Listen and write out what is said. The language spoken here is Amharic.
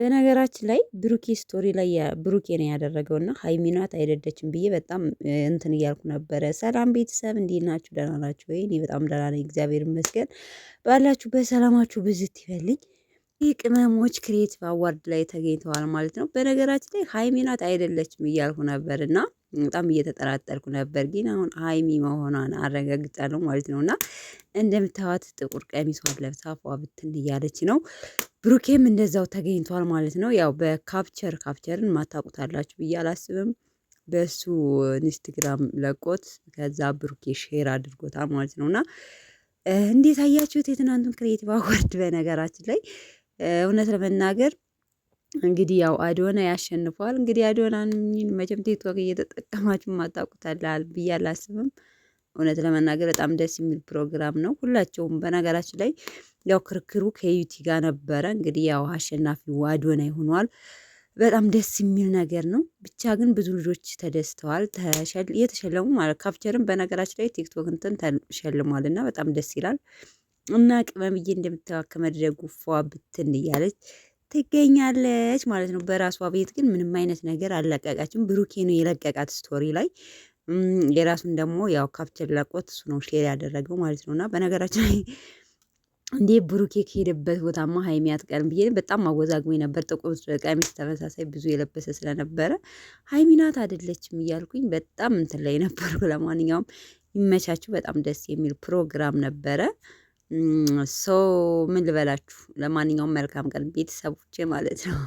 በነገራችን ላይ ብሩኬ ስቶሪ ላይ ብሩኬ ነው ያደረገውና ሃይሚ ናት አይደለችም ብዬ በጣም እንትን እያልኩ ነበረ። ሰላም ቤተሰብ እንዴት ናችሁ? ደህና ናችሁ ወይ? እኔ በጣም ደህና ነኝ፣ እግዚአብሔር ይመስገን። ባላችሁ በሰላማችሁ ብዝት ይበልኝ። ይህ ቅመሞች ክሬቲቭ አዋርድ ላይ ተገኝተዋል ማለት ነው። በነገራችን ላይ ሃይሚ ናት አይደለችም እያልኩ ነበር እና በጣም እየተጠራጠርኩ ነበር፣ ግን አሁን ሃይሚ መሆኗን አረጋግጫለሁ ማለት ነው። እና እንደምታዩት ጥቁር ቀሚሷን ለብሳ ፏ ብትን እያለች ነው። ብሩኬም እንደዛው ተገኝቷል ማለት ነው። ያው ካፕቸርን ማታውቁታላችሁ ብዬ አላስብም። በሱ ኢንስታግራም ለቆት ከዛ ብሩኬ ሼር አድርጎታል ማለት ነው። እና እንዴት አያችሁት የትናንቱን ክሬቲቭ አዋርድ? በነገራችን ላይ እውነት ለመናገር እንግዲህ ያው አዶና ያሸንፈዋል። እንግዲህ አዶናን መቼም ቲክቶክ እየተጠቀማችሁ ማታውቁታላል ብዬ አላስብም። እውነት ለመናገር በጣም ደስ የሚል ፕሮግራም ነው። ሁላቸውም በነገራችን ላይ ያው ክርክሩ ከዩቲ ጋር ነበረ። እንግዲህ ያው አሸናፊው አዶናይ ሆኗል። በጣም ደስ የሚል ነገር ነው። ብቻ ግን ብዙ ልጆች ተደስተዋል። የተሸለሙ ማለት ካፕቸርም በነገራችን ላይ ቲክቶክ እንትን ተሸልሟል እና በጣም ደስ ይላል። እና ቅመምዬ እንደምታዩት ከመድረጉ ፏ ብትን እያለች ትገኛለች ማለት ነው። በራሷ ቤት ግን ምንም አይነት ነገር አልለቀቃችም። ብሩኬ ነው የለቀቃት ስቶሪ ላይ የራሱን ደግሞ ያው ካፕቸር ለቆት እሱ ነው ሼር ያደረገው ማለት ነው። እና በነገራችን ላይ እንዴ ብሩኬ ከሄደበት ቦታማ ሃይሚ አትቀርም ብዬ በጣም አወዛግቦኝ ነበር። ጥቁር ቀሚስ ተመሳሳይ ብዙ የለበሰ ስለነበረ ሃይሚ ናት አይደለችም እያልኩኝ በጣም እንትን ላይ ነበርኩ። ለማንኛውም ይመቻችሁ። በጣም ደስ የሚል ፕሮግራም ነበረ። ሶ ምን ልበላችሁ። ለማንኛውም መልካም ቀን ቤተሰቦቼ ማለት ነው።